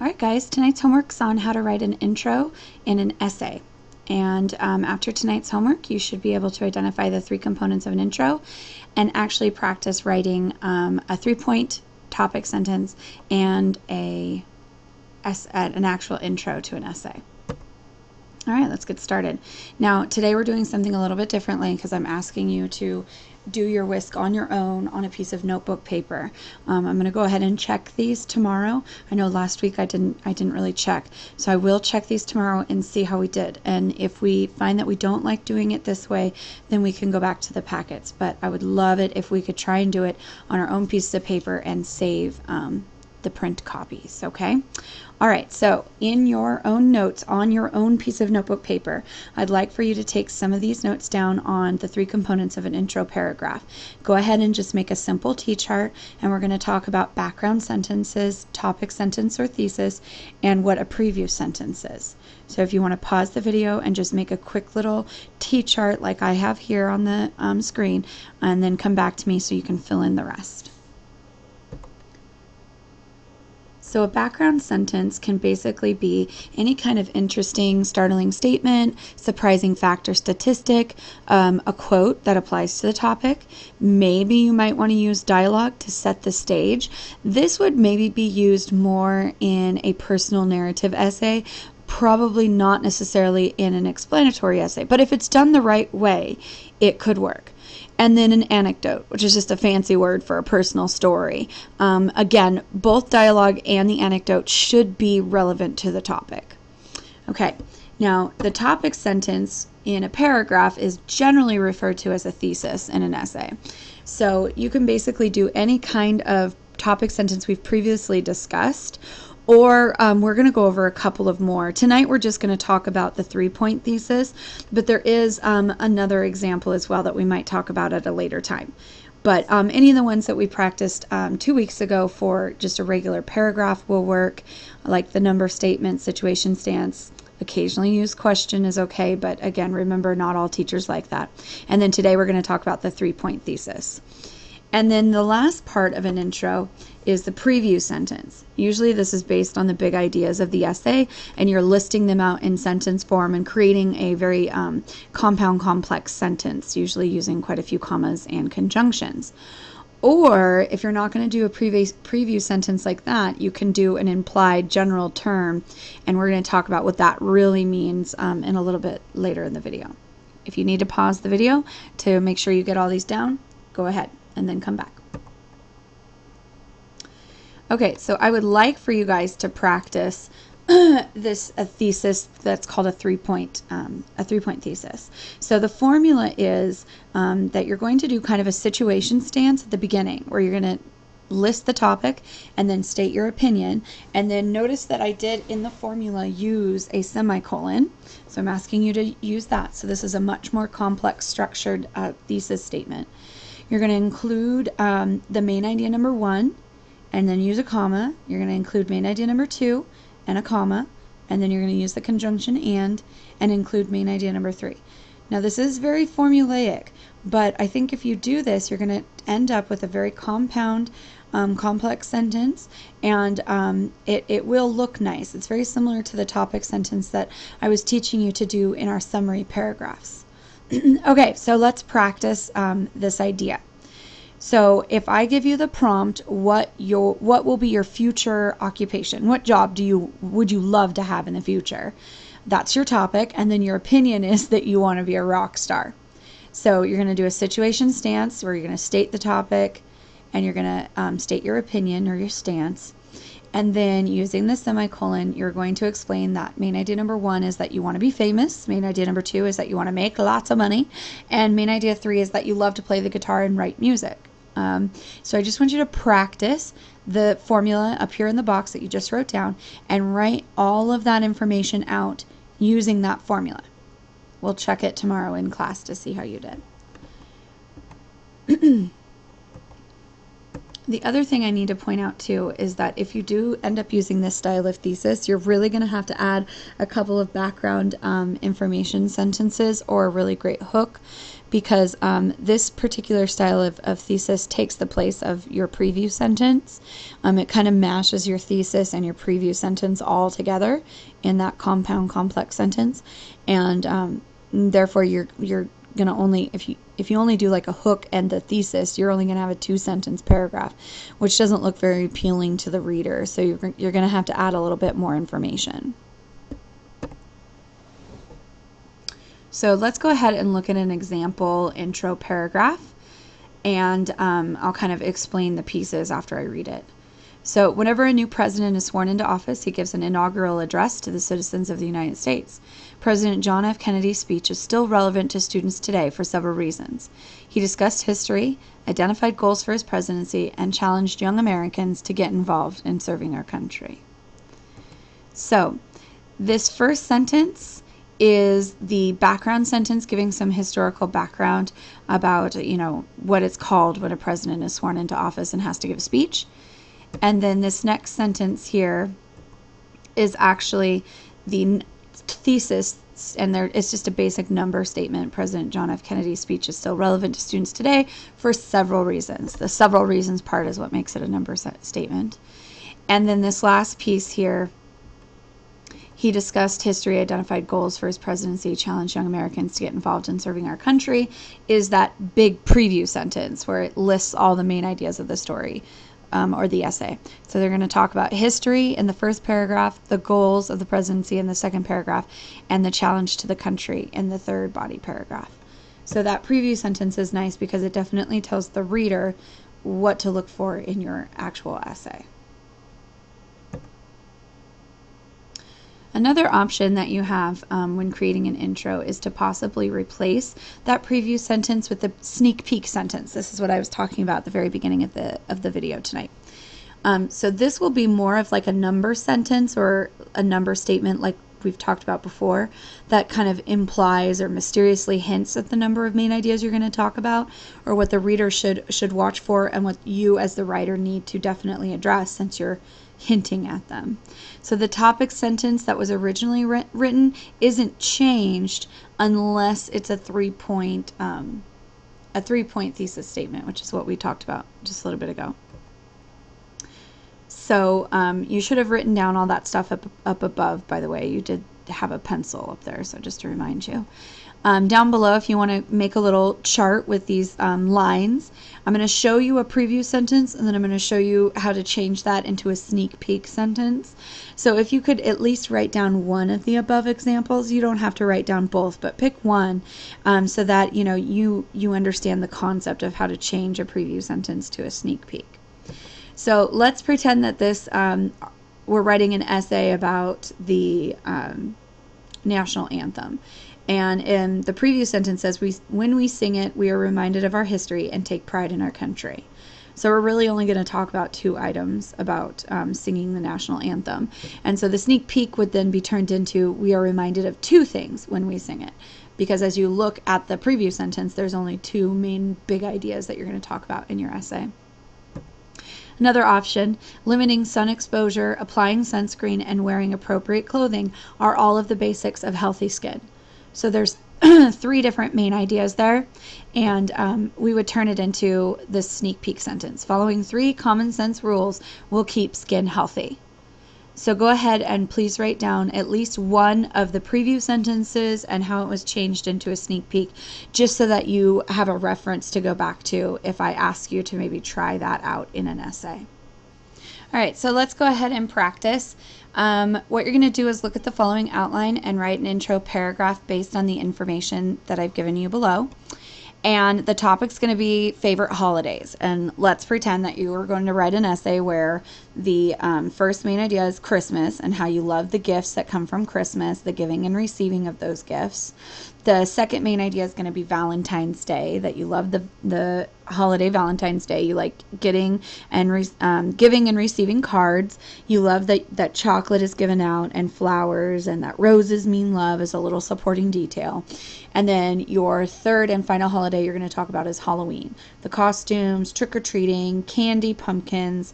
All right, guys, tonight's homework's on how to write an intro in an essay. And after tonight's homework, you should be able to identify the three components of an intro and actually practice writing a 3-point topic sentence and an actual intro to an essay. All right, let's get started. Now, today we're doing something a little bit differently because I'm asking you to do your whisk on your own on a piece of notebook paper. I'm going to go ahead and check these tomorrow. I know last week I didn't really check, so I will check these tomorrow and see how we did. And if we find that we don't like doing it this way, then we can go back to the packets. But I would love it if we could try and do it on our own piece of paper and save the print copies, okay? All right, so in your own notes, on your own piece of notebook paper, I'd like for you to take some of these notes down on the three components of an intro paragraph. Go ahead and just make a simple T-chart, and we're going to talk about background sentences, topic sentence or thesis, and what a preview sentence is. So if you want to pause the video and just make a quick little T-chart like I have here on the screen, and then come back to me so you can fill in the rest. So a background sentence can basically be any kind of interesting, startling statement, surprising fact or statistic, a quote that applies to the topic. Maybe you might want to use dialogue to set the stage. This would maybe be used more in a personal narrative essay, probably not necessarily in an explanatory essay, but if it's done the right way, it could work. And then an anecdote, which is just a fancy word for a personal story. Again, both dialogue and the anecdote should be relevant to the topic. Okay, now the topic sentence in a paragraph is generally referred to as a thesis in an essay. So you can basically do any kind of topic sentence we've previously discussed, or we're going to go over a couple of more. Tonight we're just going to talk about the 3-point thesis, but there is another example as well that we might talk about at a later time. But any of the ones that we practiced 2 weeks ago for just a regular paragraph will work, like the number statement, situation stance. Occasionally use question is okay, but again, remember, not all teachers like that. And then today we're going to talk about the 3-point thesis. And then the last part of an intro is the preview sentence. Usually this is based on the big ideas of the essay, and you're listing them out in sentence form and creating a very compound, complex sentence, usually using quite a few commas and conjunctions. Or if you're not going to do a preview sentence like that, you can do an implied general term, and we're going to talk about what that really means in a little bit later in the video. If you need to pause the video to make sure you get all these down, go ahead and then come back. Okay, so I would like for you guys to practice a thesis that's called a 3-point thesis. So the formula is that you're going to do kind of a situation stance at the beginning, where you're going to list the topic and then state your opinion. And then notice that I did in the formula use a semicolon. So I'm asking you to use that. So this is a much more complex structured thesis statement. You're going to include the main idea number 1 and then use a comma. You're going to include main idea number 2 and a comma, and then you're going to use the conjunction and include main idea number 3. Now this is very formulaic, but I think if you do this, you're going to end up with a very compound, complex sentence, and it will look nice. It's very similar to the topic sentence that I was teaching you to do in our summary paragraphs. Okay, so let's practice this idea. So if I give you the prompt, what will be your future occupation? What job would you love to have in the future? That's your topic, and then your opinion is that you want to be a rock star. So you're going to do a situation stance where you're going to state the topic, and you're going to state your opinion or your stance. And then using the semicolon, you're going to explain that main idea number 1 is that you want to be famous. Main idea number 2 is that you want to make lots of money. And main idea 3 is that you love to play the guitar and write music. So I just want you to practice the formula up here in the box that you just wrote down and write all of that information out using that formula. We'll check it tomorrow in class to see how you did. The other thing I need to point out too is that if you do end up using this style of thesis, you're really going to have to add a couple of background information sentences or a really great hook, because this particular style of thesis takes the place of your preview sentence. It kind of mashes your thesis and your preview sentence all together in that compound complex sentence, and therefore you're going to only, if you only do like a hook and the thesis, you're only going to have a 2-sentence paragraph, which doesn't look very appealing to the reader. So you're going to have to add a little bit more information. So let's go ahead and look at an example intro paragraph, and I'll kind of explain the pieces after I read it. So whenever a new president is sworn into office, he gives an inaugural address to the citizens of the United States. President John F. Kennedy's speech is still relevant to students today for several reasons. He discussed history, identified goals for his presidency, and challenged young Americans to get involved in serving our country. So this first sentence is the background sentence, giving some historical background about, what it's called when a president is sworn into office and has to give a speech. And then this next sentence here is actually the thesis, and it's just a basic number statement. President John F. Kennedy's speech is still relevant to students today for several reasons. The several reasons part is what makes it a number statement. And then this last piece here, he discussed history, identified goals for his presidency, challenged young Americans to get involved in serving our country, is that big preview sentence where it lists all the main ideas of the story or the essay. So they're going to talk about history in the first paragraph, the goals of the presidency in the second paragraph, and the challenge to the country in the third body paragraph. So that preview sentence is nice because it definitely tells the reader what to look for in your actual essay. Another option that you have when creating an intro is to possibly replace that preview sentence with the sneak peek sentence. This is what I was talking about at the very beginning of the video tonight. So this will be more of like a number sentence or a number statement like we've talked about before, that kind of implies or mysteriously hints at the number of main ideas you're going to talk about, or what the reader should watch for, and what you as the writer need to definitely address since you're hinting at them. So the topic sentence that was originally written isn't changed unless it's a three-point thesis statement, which is what we talked about just a little bit ago. So you should have written down all that stuff up above, by the way. You did have a pencil up there, so just to remind you. Down below, if you want to make a little chart with these lines, I'm going to show you a preview sentence, and then I'm going to show you how to change that into a sneak peek sentence. So if you could at least write down one of the above examples, you don't have to write down both, but pick one so that you understand the concept of how to change a preview sentence to a sneak peek. So let's pretend that this we're writing an essay about the national anthem. And in the previous sentence says, when we sing it, we are reminded of our history and take pride in our country. So we're really only going to talk about 2 items about singing the national anthem. And so the sneak peek would then be turned into, we are reminded of 2 things when we sing it. Because as you look at the previous sentence, there's only 2 main big ideas that you're going to talk about in your essay. Another option, limiting sun exposure, applying sunscreen, and wearing appropriate clothing are all of the basics of healthy skin. So there's 3 different main ideas there, and we would turn it into this sneak peek sentence. Following 3 common sense rules will keep skin healthy. So go ahead and please write down at least one of the preview sentences and how it was changed into a sneak peek, just so that you have a reference to go back to if I ask you to maybe try that out in an essay. All right, so let's go ahead and practice. What you're going to do is look at the following outline and write an intro paragraph based on the information that I've given you below. And the topic's going to be favorite holidays. And let's pretend that you are going to write an essay where the first main idea is Christmas and how you love the gifts that come from Christmas, the giving and receiving of those gifts. The second main idea is going to be Valentine's Day, that you love the holiday Valentine's Day. You like getting and giving and receiving cards. You love that chocolate is given out and flowers, and that roses mean love is a little supporting detail. And then your third and final holiday you're going to talk about is Halloween. The costumes, trick-or-treating, candy, pumpkins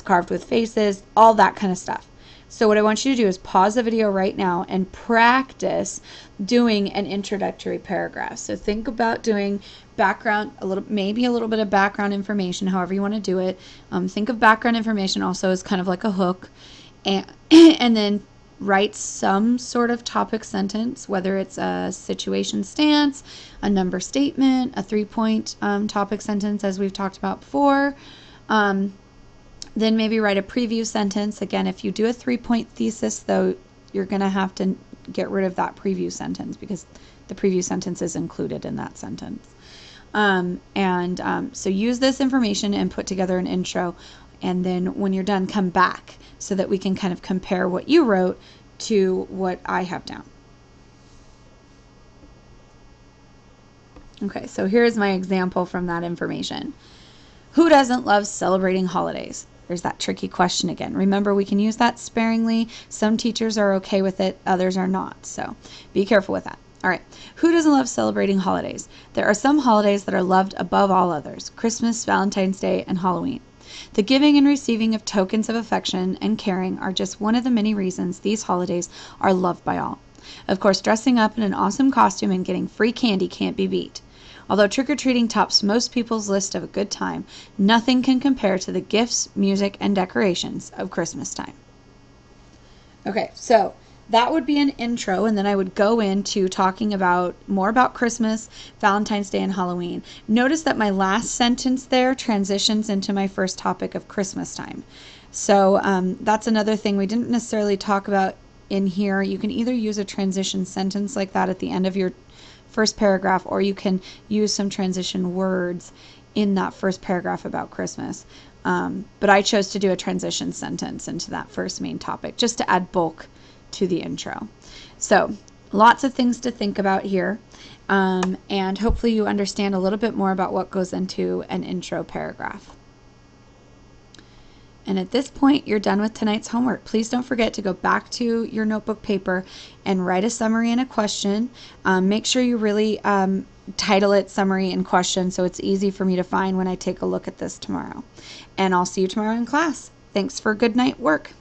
carved with faces, all that kind of stuff. So what I want you to do is pause the video right now and practice doing an introductory paragraph. So think about doing background, maybe a little bit of background information, however you want to do it. Think of background information also as kind of like a hook, and and then write some sort of topic sentence, whether it's a situation stance, a number statement, a 3-point topic sentence, as we've talked about before. Then maybe write a preview sentence. Again, if you do a 3-point thesis, though, you're going to have to get rid of that preview sentence because the preview sentence is included in that sentence. So use this information and put together an intro. And then when you're done, come back so that we can kind of compare what you wrote to what I have down. Okay, so here's my example from that information. Who doesn't love celebrating holidays? There's that tricky question again. Remember, we can use that sparingly. Some teachers are okay with it, others are not. So be careful with that. All right. Who doesn't love celebrating holidays? There are some holidays that are loved above all others: Christmas, Valentine's Day, and Halloween. The giving and receiving of tokens of affection and caring are just one of the many reasons these holidays are loved by all. Of course, dressing up in an awesome costume and getting free candy can't be beat. Although trick-or-treating tops most people's list of a good time, nothing can compare to the gifts, music, and decorations of Christmas time. Okay, so that would be an intro, and then I would go into talking about more about Christmas, Valentine's Day, and Halloween. Notice that my last sentence there transitions into my first topic of Christmas time. So that's another thing we didn't necessarily talk about in here. You can either use a transition sentence like that at the end of your first paragraph, or you can use some transition words in that first paragraph about Christmas. But I chose to do a transition sentence into that first main topic just to add bulk to the intro. So lots of things to think about here, and hopefully you understand a little bit more about what goes into an intro paragraph. And at this point, you're done with tonight's homework. Please don't forget to go back to your notebook paper and write a summary and a question. Make sure you really title it summary and question so it's easy for me to find when I take a look at this tomorrow. And I'll see you tomorrow in class. Thanks for good night work.